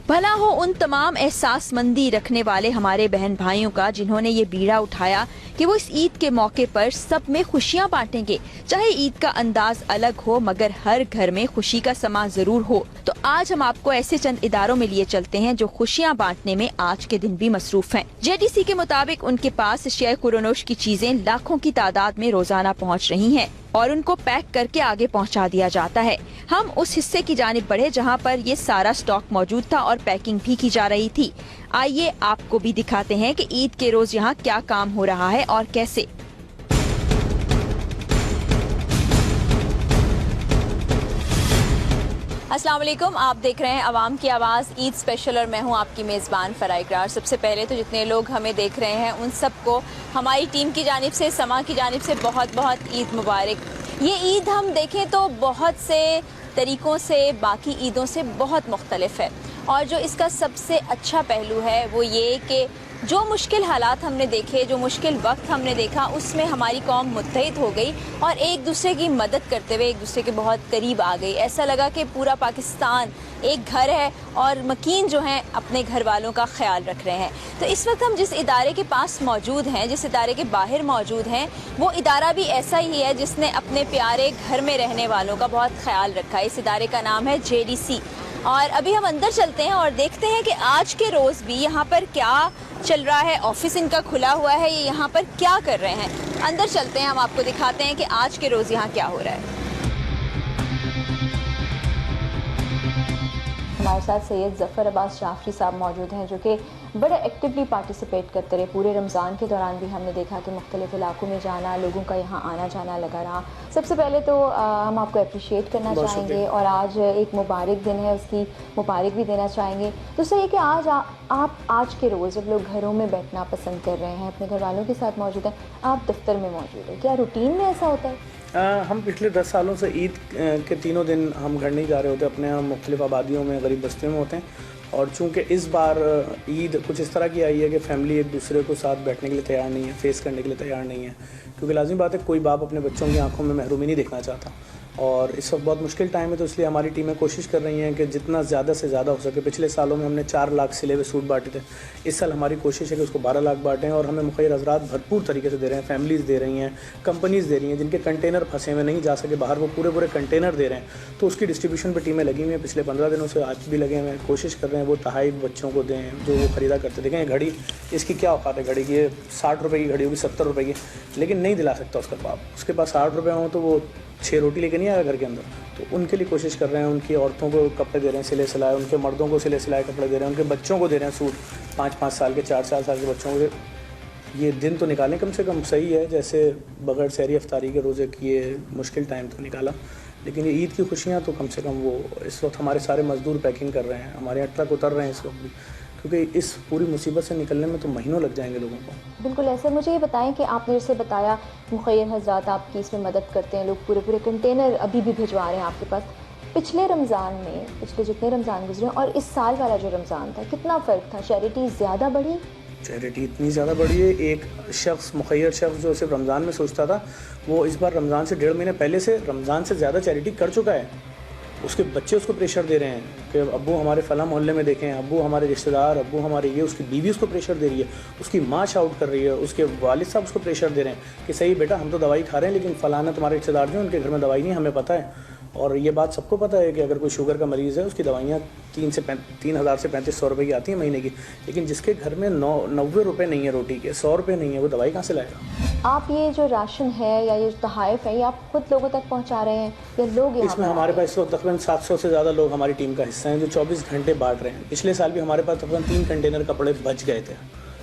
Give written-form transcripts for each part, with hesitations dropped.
भला हो उन तमाम एहसासमंदी रखने वाले हमारे बहन भाइयों का जिन्होंने ये बीड़ा उठाया कि वो इस ईद के मौके पर सब में खुशियां बांटेंगे। चाहे ईद का अंदाज अलग हो मगर हर घर में खुशी का समा जरूर हो। तो आज हम आपको ऐसे चंद इदारों में लिए चलते हैं जो खुशियां बांटने में आज के दिन भी मसरूफ हैं। JDC के मुताबिक उनके पास अशिया कुरनोश की चीजें लाखों की तादाद में रोजाना पहुँच रही हैं और उनको पैक करके आगे पहुंचा दिया जाता है। हम उस हिस्से की जानिब बढ़े जहां पर ये सारा स्टॉक मौजूद था और पैकिंग भी की जा रही थी। आइए आपको भी दिखाते हैं कि ईद के रोज यहाँ क्या काम हो रहा है और कैसे। अस्सलाम वालेकुम, आप देख रहे हैं अवाम की आवाज़ ईद स्पेशल और मैं हूं आपकी मेज़बान फ़राह इकरार। सबसे पहले तो जितने लोग हमें देख रहे हैं उन सबको हमारी टीम की जानिब से, समा की जानिब से बहुत बहुत ईद मुबारक। ये ईद हम देखें तो बहुत से तरीक़ों से बाकी ईदों से बहुत मुख्तलिफ है और जो इसका सबसे अच्छा पहलू है वो ये कि जो मुश्किल हालात हमने देखे, जो मुश्किल वक्त हमने देखा, उसमें हमारी कौम मुत्तहिद हो गई और एक दूसरे की मदद करते हुए एक दूसरे के बहुत करीब आ गई। ऐसा लगा कि पूरा पाकिस्तान एक घर है और मकीन जो हैं अपने घर वालों का ख्याल रख रहे हैं। तो इस वक्त हम जिस इदारे के पास मौजूद हैं, जिस इदारे के बाहर मौजूद हैं, वो इदारा भी ऐसा ही है जिसने अपने प्यारे घर में रहने वालों का बहुत ख्याल रखा है। इस इदारे का नाम है JDC और अभी हम अंदर चलते हैं और देखते हैं कि आज के रोज़ भी यहाँ पर क्या चल रहा है। ऑफिस इनका खुला हुआ है, ये यहाँ पर क्या कर रहे हैं। अंदर चलते हैं, हम आपको दिखाते हैं कि आज के रोज़ यहाँ क्या हो रहा है। हमारे साथ सैयद ज़फ़र अब्बास जाफरी साहब मौजूद हैं जो कि बड़े एक्टिवली पार्टिसिपेट करते रहे। पूरे रमज़ान के दौरान भी हमने देखा कि मुख्तलिफ़ इलाकों में जाना, लोगों का यहाँ आना जाना लगा रहा। सबसे पहले तो हम आपको अप्रिशिएट करना चाहेंगे और आज एक मुबारक दिन है, उसकी मुबारक भी देना चाहेंगे। दूसरा ये कि आज आप आज के रोज़ जब लोग घरों में बैठना पसंद कर रहे हैं, अपने घर वालों के साथ मौजूद हैं, आप दफ्तर में मौजूद हैं, क्या रूटीन में ऐसा होता है? हम पिछले 10 सालों से ईद के तीनों दिन हम घर नहीं जा रहे होते, अपने हम मुख्तलिफ आबादियों में, गरीब बस्तियों में होते हैं। और चूँकि इस बार ईद कुछ इस तरह की आई है कि फैमिली एक दूसरे को साथ बैठने के लिए तैयार नहीं है, फेस करने के लिए तैयार नहीं है, क्योंकि लाज़मी बात है कोई बाप अपने बच्चों की आंखों में महरूमी नहीं देखना चाहता और इस वक्त बहुत मुश्किल टाइम है। तो इसलिए हमारी टीमें कोशिश कर रही हैं कि जितना ज़्यादा से ज़्यादा हो सके। पिछले सालों में हमने 4 लाख सिले हुए सूट बांटे थे, इस साल हमारी कोशिश है कि उसको 12 लाख बांटें और हमें मुखैर हज़रात भरपूर तरीके से दे रहे हैं, फैमिलीज़ दे रही हैं, कंपनीज़ दे रही हैं, जिनके कंटेनर फंसे हुए नहीं जा सके बाहर, वो पूरे कंटेनर दे रहे हैं। तो उसकी डिस्ट्रीब्यूशन पर टीमें लगी हुई हैं, पिछले 15 दिनों से आज भी लगे हुए हैं। कोशिश कर रहे हैं वो तहाइफ बच्चों को दें जो वो ख़रीदा करते। देखें ये घड़ी, इसकी क्या औकात है घड़ी की, ये 60 रुपये की घड़ी होगी, 70 रुपये की, लेकिन नहीं दिला सकता उसका बाप। उसके पास 60 रुपये हों तो वो 6 रोटी लेके नहीं आएगा घर के अंदर। तो उनके लिए कोशिश कर रहे हैं, उनकी औरतों को कपड़े दे रहे हैं सिले सिलाए, उनके मर्दों को सिले सिलाए कपड़े दे रहे हैं, उनके बच्चों को दे रहे हैं सूट, 5-5 साल के, 4-4 साल के बच्चों को। ये दिन तो निकालें कम से कम, सही है जैसे बगैर सहरी अफ्तारी के रोज़े की ये मुश्किल टाइम तो निकाला, लेकिन ये ईद की खुशियाँ तो कम से कम वो इस वक्त हमारे सारे मज़दूर पैकिंग कर रहे हैं, हमारे यहाँ ट्रक उतर रहे हैं इस वक्त भी, क्योंकि इस पूरी मुसीबत से निकलने में तो महीनों लग जाएंगे लोगों को। बिल्कुल ऐसे। मुझे ये बताएं कि आपने जैसे बताया मुखैर हज़रात आपकी इसमें मदद करते हैं, लोग पूरे कंटेनर अभी भी भिजवा रहे हैं आपके पास। पिछले रमज़ान में, पिछले जितने रमज़ान गुजरे और इस साल वाला जो रमज़ान था, कितना फ़र्क था? चैरिटी ज़्यादा बढ़ी? चैरिटी इतनी ज़्यादा बढ़ी है। एक शख्स, मुखैर शख्स जो सिर्फ रमज़ान में सोचता था, वो इस बार रमज़ान से 1.5 महीने पहले से रमज़ान से ज़्यादा चैरिटी कर चुका है। उसके बच्चे उसको प्रेशर दे रहे हैं कि अब्बू हमारे फ़लाँ मोहल्ले में देखें, अब्बू हमारे रिश्तेदार, अब्बू हमारे ये, उसकी बीवी उसको प्रेशर दे रही है, उसकी माँ शाउट कर रही है, उसके वालिद साहब उसको प्रेशर दे रहे हैं कि सही बेटा हम तो दवाई खा रहे हैं लेकिन फ़लाना तुम्हारे रिश्तेदार जो उनके घर में दवाई नहीं, हमें पता है। और ये बात सबको पता है कि अगर कोई शुगर का मरीज़ है उसकी दवाइयाँ 3,000 से 3500 रुपये की आती हैं महीने की, लेकिन जिसके घर में 90 रुपये नहीं है रोटी के, 100 रुपये नहीं है, वो दवाई कहाँ से लाएगा? आप ये जो राशन है या ये तहाइफ है, ये आप खुद लोगों तक पहुंचा रहे हैं या लोग? इसमें हमारे पास इस वक्त तकरीबन 700 से ज़्यादा लोग हमारी टीम का हिस्सा हैं जो 24 घंटे बांट रहे हैं। पिछले साल भी हमारे पास तकरीबन 3 कंटेनर कपड़े बच गए थे,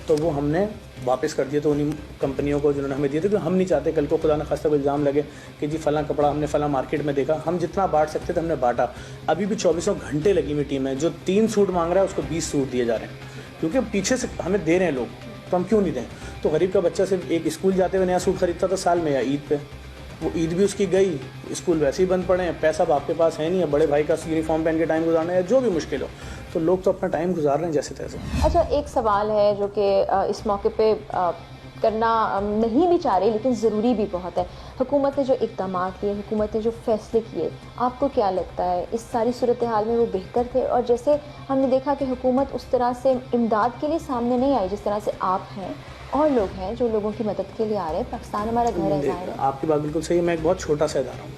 तो वो हमने वापस कर दिए। तो उन्हीं कंपनियों को जिन्होंने हमें दिए थे, क्योंकि हम नहीं चाहते कल को खुदा न खास्ता को इल्ज़ाम लगे कि जी फ़लाँ कपड़ा हमने फ़लाँ मार्केट में देखा। हम जितना बांट सकते थे हमने बांटा। अभी भी 24 घंटे लगी हुई टीम है। जो 3 सूट मांग रहा है उसको 20 सूट दिए जा रहे हैं, क्योंकि पीछे से हमें दे रहे हैं लोग, तो हम क्यों नहीं दें? तो गरीब का बच्चा सिर्फ एक स्कूल जाते हुए नया सूट खरीदता था साल में या ईद पे, वो ईद भी उसकी गई, स्कूल वैसे ही बंद पड़े हैं, पैसा आपके पास है नहीं है, बड़े भाई का यूनिफॉर्म पहन के टाइम गुजारना है, जो भी मुश्किल हो, तो लोग तो अपना टाइम गुजार रहे हैं जैसे तैसे। अच्छा, एक सवाल है जो कि इस मौके पे करना नहीं भी चाह रही, लेकिन ज़रूरी भी बहुत है। हुकूमत ने जो इक़दाम किए, हुकूमत ने जो फ़ैसले किए, आपको क्या लगता है इस सारी सूरत हाल में वो बेहतर थे? और जैसे हमने देखा कि हुकूमत उस तरह से इमदाद के लिए सामने नहीं आई जिस तरह से आप हैं और लोग हैं जो लोगों की मदद के लिए आ रहे हैं। पाकिस्तान हमारा घर है, ज़ाहिर है। आपकी बात बिल्कुल सही है। मैं एक बहुत छोटा सा इदारा हूँ।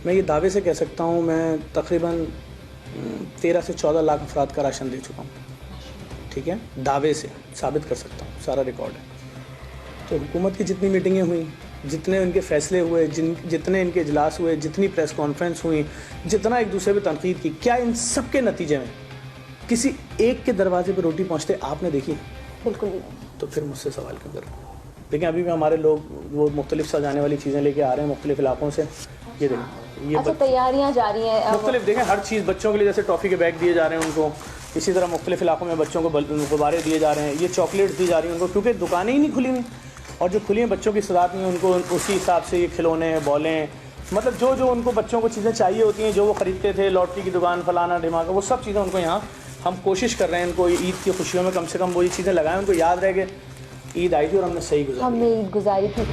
मैं ये दावे से कह सकता हूँ मैं तकरीबन 13 से 14 लाख अफराद का राशन दे चुका हूँ। ठीक है, दावे से साबित कर सकता हूँ, सारा रिकॉर्ड है। तो हुकूमत की जितनी मीटिंगें हुई, जितने उनके फैसले हुए, जितने इनके इजलास हुए, जितनी प्रेस कॉन्फ्रेंस हुई, जितना एक दूसरे पर तनकीद की, क्या इन सब के नतीजे में किसी एक के दरवाजे पर रोटी पहुँचते आपने देखी? बिल्कुल भी। तो फिर मुझसे सवाल क्यों कर रहे हैं? देखिए, अभी भी हमारे लोग वो मुख्तलिफ सजाने वाली चीज़ें लेके आ रहे हैं मुख्तलिफ इलाकों से। ये देखें, ये अच्छा, तैयारियां जारी हैं मुख्तलिफ, देखें हर चीज़ बच्चों के लिए, जैसे टॉफ़ी के बैग दिए जा रहे हैं उनको, इसी तरह मुख्तलिफ इलाकों में बच्चों को गुब्बारे दिए जा रहे हैं, ये चॉकलेट्स दी जा रही हैं उनको, क्योंकि दुकानें ही नहीं खुली हुई, और जो खुली हैं बच्चों की सदात में उनको उसी हिसाब से ये खिलौने, बॉलें, मतलब जो जो उनको बच्चों को चीज़ें चाहिए होती हैं, जो वो ख़रीदते थे, लॉटरी की दुकान, फलाना ढिमाका, वो सब चीज़ें उनको यहाँ हम कोशिश कर रहे हैं इनको ईद की खुशियों में कम से कम वो ये चीज़ें लगाएं, उनको याद रहे कि ईद आई थी और हमने सही गुजारी। हमने ईद गुजारी थी।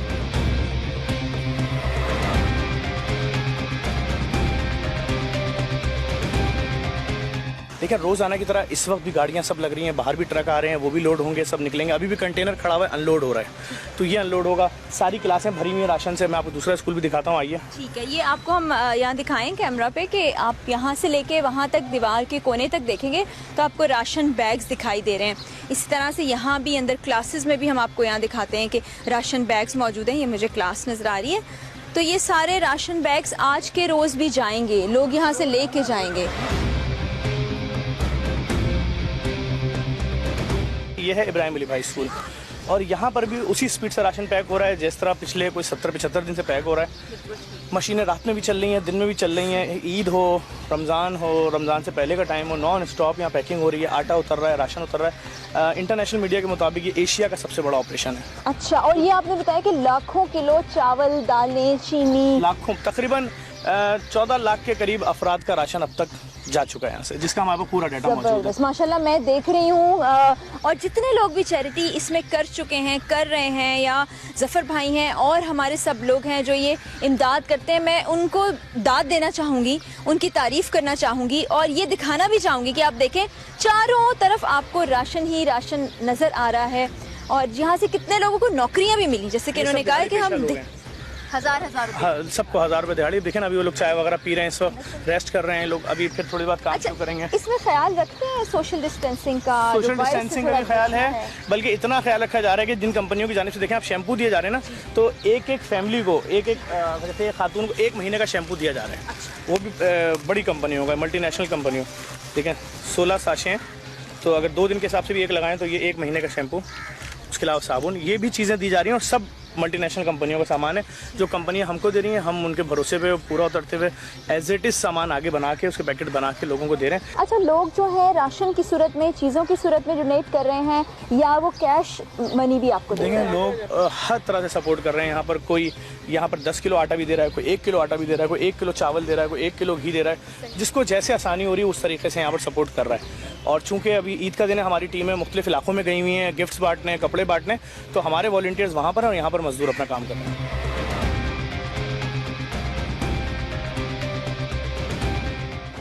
देखिए, रोज़ाना की तरह इस वक्त भी गाड़ियाँ सब लग रही हैं, बाहर भी ट्रक आ रहे हैं, वो भी लोड होंगे, सब निकलेंगे। अभी भी कंटेनर खड़ा हुआ है, अनलोड हो रहा है, तो ये अनलोड होगा। सारी क्लासें भरी हुई हैं राशन से। मैं आपको दूसरा स्कूल भी दिखाता हूँ, आइए। ठीक है, ये आपको हम यहाँ दिखाएं कैमरा पे कि आप यहाँ से लेके वहाँ तक दीवार के कोने तक देखेंगे तो आपको राशन बैग्स दिखाई दे रहे हैं। इसी तरह से यहाँ भी अंदर क्लासेस में भी हम आपको यहाँ दिखाते हैं कि राशन बैग्स मौजूद हैं। ये मुझे क्लास नज़र आ रही है, तो ये सारे राशन बैग्स आज के रोज़ भी जाएंगे, लोग यहाँ से लेके जाएंगे। ये है इब्राहिम अली भाई स्कूल, और यहाँ पर भी उसी स्पीड से राशन पैक हो रहा है जिस तरह पिछले कोई 70-75 दिन से पैक हो रहा है। मशीनें रात में भी चल रही हैं, दिन में भी चल रही हैं। ईद हो, रमज़ान से पहले का टाइम हो, नॉन स्टॉप यहाँ पैकिंग हो रही है, आटा उतर रहा है, राशन उतर रहा है। इंटरनेशनल मीडिया के मुताबिक ये एशिया का सबसे बड़ा ऑपरेशन है। अच्छा, और ये आपने बताया कि लाखों किलो चावल, दालें, चीनी, लाखों, तकरीबन 14 लाख के करीब अफराद का राशन अब तक जा चुका है यहाँ से, जिसका हमारे पास पूरा डाटा मौजूद है। माशाल्लाह मैं देख रही हूँ। और जितने लोग भी चैरिटी इसमें कर चुके हैं, कर रहे हैं, या ज़फ़र भाई हैं और हमारे सब लोग हैं जो ये इमदाद करते हैं, मैं उनको दाद देना चाहूँगी, उनकी तारीफ़ करना चाहूँगी, और ये दिखाना भी चाहूँगी कि आप देखें चारों तरफ आपको राशन ही राशन नज़र आ रहा है। और यहाँ से कितने लोगों को नौकरियाँ भी मिली, जैसे कि उन्होंने कहा कि हम हज़ार हाँ, सबको 1000 रुपये दिहाड़ी। देखें ना, अभी वो लोग चाय वगैरह पी रहे हैं, इस वक्त रेस्ट कर रहे हैं लोग, अभी फिर थोड़ी बात काम शुरू करेंगे। इसमें ख्याल रखते हैं सोशल डिस्टेंसिंग का? सोशल डिस्टेंसिंग का भी ख्याल है, बल्कि इतना ख्याल रखा जा रहा है कि जिन कंपनियों की जानिब से देखें आप शैम्पू दिए जा रहे हैं ना, तो एक एक फैमिली को, एक एक खातून को 1 महीने का शैम्पू दिया जा रहा है। वो भी बड़ी कंपनियों का, मल्टीनेशनल कंपनियों। देखें 16 साशे हैं, तो अगर 2 दिन के हिसाब से भी एक लगाएं तो ये 1 महीने का शैम्पू, उसके अलावा साबुन, ये भी चीज़ें दी जा रही हैं। और सब मल्टीनेशनल कंपनियों का सामान है जो कंपनियां हमको दे रही हैं, हम उनके भरोसे पे पूरा उतरते हुए एज इट इज़ सामान आगे बना के, उसके पैकेट बना के लोगों को दे रहे हैं। अच्छा, लोग जो है राशन की सूरत में, चीज़ों की सूरत में डोनेट कर रहे हैं, या वो कैश मनी भी आपको दे रहे हैं? लोग हर तरह से सपोर्ट कर रहे हैं। यहाँ पर कोई 10 किलो आटा भी दे रहा है, कोई 1 किलो आटा भी दे रहा है, कोई 1 किलो चावल दे रहा है, कोई 1 किलो घी दे रहा है, जिसको जैसे आसानी हो रही है उस तरीके से यहाँ पर सपोर्ट कर रहा है। और चूँकि अभी ईद का दिन है, हमारी टीमें मुख्तलिफ इलाकों में गई हुई हैं गिफ्ट्स बांटने, कपड़े बांटने, तो हमारे वॉलंटियर्स वहाँ पर हैं और यहाँ पर मजदूर अपना काम कर रहे हैं।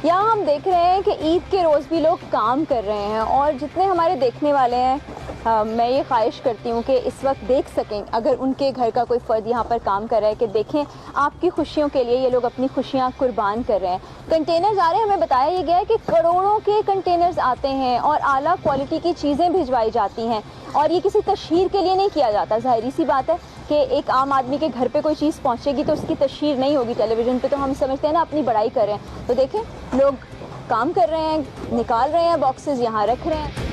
यहाँ हम देख रहे हैं कि ईद के रोज़ भी लोग काम कर रहे हैं, और जितने हमारे देखने वाले हैं, मैं ये ख्वाहिश करती हूँ कि इस वक्त देख सकें, अगर उनके घर का कोई फ़र्द यहाँ पर काम कर रहा है, कि देखें आपकी खुशियों के लिए ये लोग अपनी खुशियाँ कुर्बान कर रहे हैं। कंटेनर्स आ रहे हैं, हमें बताया ये गया है कि करोड़ों के कंटेनर्स आते हैं और आला क्वालिटी की चीज़ें भिजवाई जाती हैं, और ये किसी तशहीर के लिए नहीं किया जाता। ज़ाहिर सी बात है कि एक आम आदमी के घर पे कोई चीज़ पहुँचेगी तो उसकी तशहीर नहीं होगी टेलीविज़न पे, तो हम समझते हैं ना अपनी बड़ाई कर रहे हैं। तो देखें, लोग काम कर रहे हैं, निकाल रहे हैं बॉक्सेस, यहाँ रख रहे हैं।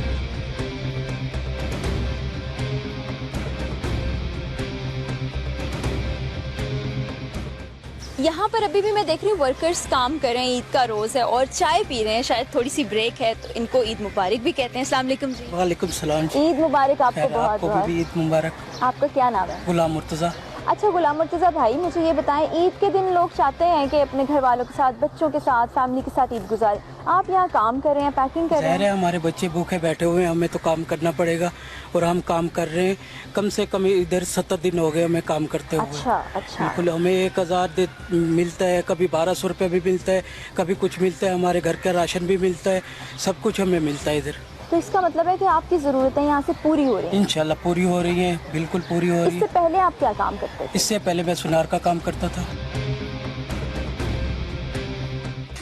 यहाँ पर अभी भी मैं देख रही हूँ वर्कर्स काम कर रहे हैं, ईद का रोज़ है और चाय पी रहे हैं, शायद थोड़ी सी ब्रेक है, तो इनको ईद मुबारक भी कहते हैं। अस्सलाम वालेकुम जी। वालेकुम सलाम। ईद मुबारक आपको। बहुत आपको भी ईद मुबारक। आपका क्या नाम है? गुलाम मुर्तज़ा। अच्छा गुलाम मुर्तज़ा भाई, मुझे ये बताएं, ईद के दिन लोग चाहते हैं कि अपने घर वालों के साथ, बच्चों के साथ, फैमिली के साथ ईद गुजारें। आप यहाँ काम कर रहे हैं, पैकिंग कर रहे हैं। हमारे बच्चे भूखे बैठे हुए हैं, हमें तो काम करना पड़ेगा और हम काम कर रहे हैं। कम से कम इधर 70 दिन हो गए हमें काम करते हुए। अच्छा। बिल्कुल, हमें 1000 मिलता है, कभी 1200 रुपये भी मिलता है, कभी कुछ मिलता है, हमारे घर का राशन भी मिलता है, सब कुछ हमें मिलता है इधर। तो इसका मतलब है कि आपकी ज़रूरतें यहाँ से पूरी हो रही हैं? इंशाल्लाह पूरी हो रही हैं, बिल्कुल पूरी हो रही इससे है। पहले आप क्या काम करते थे? इससे पहले मैं सुनार का काम करता था।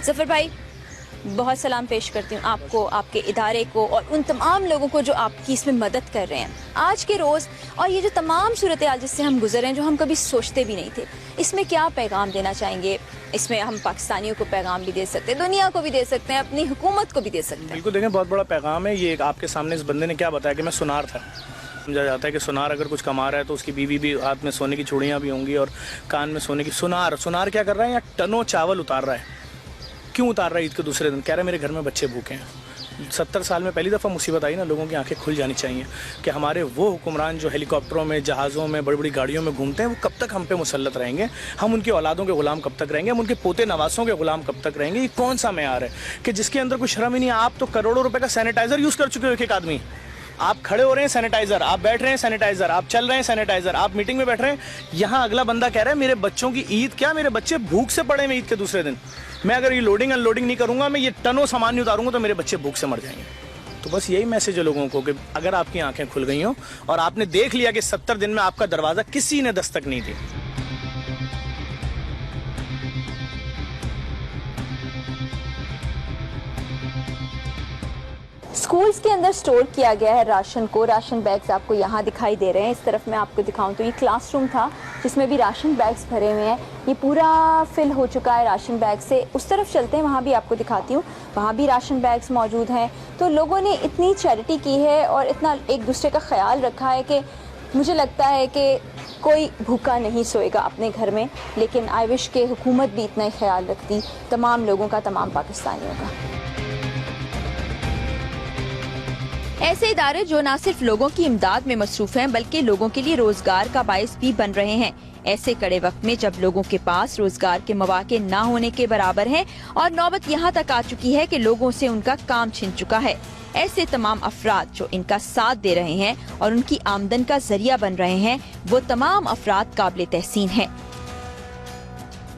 जफर भाई, बहुत सलाम पेश करती हूँ आपको, आपके इदारे को और उन तमाम लोगों को जो आपकी इसमें मदद कर रहे हैं आज के रोज़। और ये जो तमाम सूरत हाल जिससे हम गुजरे हैं, जो हम कभी सोचते भी नहीं थे, इसमें क्या पैगाम देना चाहेंगे? इसमें हम पाकिस्तानियों को पैगाम भी दे सकते हैं, दुनिया को भी दे सकते हैं, अपनी हुकूमत को भी दे सकते हैं। बिल्कुल, देखें बहुत बड़ा पैगाम है ये। आपके सामने इस बंदे ने क्या बताया कि मैं सुनार था। समझा जाता है कि सुनार अगर कुछ कमा रहा है तो उसकी बीवी भी हाथ में सोने की चूड़ियाँ भी होंगी और कान में सोने की। सुनार क्या कर रहा है? या टनों चावल उतार रहा है। क्यों उतार रहा है? ईद के दूसरे दिन कह रहा है मेरे घर में बच्चे भूखे हैं। 70 साल में पहली दफ़ा मुसीबत आई ना, लोगों की आंखें खुल जानी चाहिए कि हमारे वो हुक्मरान जो हेलीकॉप्टरों में, जहाज़ों में, बड़ी बड़ी गाड़ियों में घूमते हैं, वो कब तक हम पे मुसल्लत रहेंगे? हम उनकी औलादों के गुलाम कब तक रहेंगे? हम उनके पोते नवासों के गुलाम कब तक रहेंगे? ये कौन सा मेयार है कि जिसके अंदर कोई शर्म ही नहीं है? आप तो करोड़ों रुपए का सैनिटाइज़र यूज़ कर चुके हो, एक आदमी। आप खड़े हो रहे हैं सैनिटाइजर, आप बैठ रहे हैं सैनिटाइजर, आप चल रहे हैं सैनिटाइजर, आप मीटिंग में बैठ रहे हैं। यहाँ अगला बंदा कह रहा है मेरे बच्चों की ईद, क्या मेरे बच्चे भूख से पड़े हैं ईद के दूसरे दिन? मैं अगर ये लोडिंग अनलोडिंग नहीं करूंगा, मैं ये टनों सामान नहीं उतारूंगा तो मेरे बच्चे भूख से मर जाएंगे। तो बस यही मैसेज है लोगों को कि अगर आपकी आंखें खुल गई हो और आपने देख लिया कि 70 दिन में आपका दरवाजा किसी ने दस्तक नहीं दी। स्कूल्स के अंदर स्टोर किया गया है राशन को। राशन बैग्स आपको यहाँ दिखाई दे रहे हैं। इस तरफ मैं आपको दिखाऊं तो ये क्लासरूम था जिसमें भी राशन बैग्स भरे हुए हैं। ये पूरा फिल हो चुका है राशन बैग से। उस तरफ चलते हैं, वहाँ भी आपको दिखाती हूँ, वहाँ भी राशन बैग्स मौजूद हैं। तो लोगों ने इतनी चैरिटी की है और इतना एक दूसरे का ख्याल रखा है कि मुझे लगता है कि कोई भूखा नहीं सोएगा अपने घर में। लेकिन आई विश के हुकूमत भी इतना ही ख्याल रखती तमाम लोगों का, तमाम पाकिस्तानियों का। ऐसे इदारे जो न सिर्फ लोगों की इमदाद में मसरूफ हैं बल्कि लोगों के लिए रोजगार का बाइस भी बन रहे हैं। ऐसे कड़े वक्त में जब लोगों के पास रोजगार के मौके न होने के बराबर हैं और नौबत यहाँ तक आ चुकी है कि लोगों से उनका काम छिन चुका है, ऐसे तमाम अफराद जो इनका साथ दे रहे हैं और उनकी आमदन का जरिया बन रहे हैं, वो तमाम अफराद काबिल तहसीन हैं।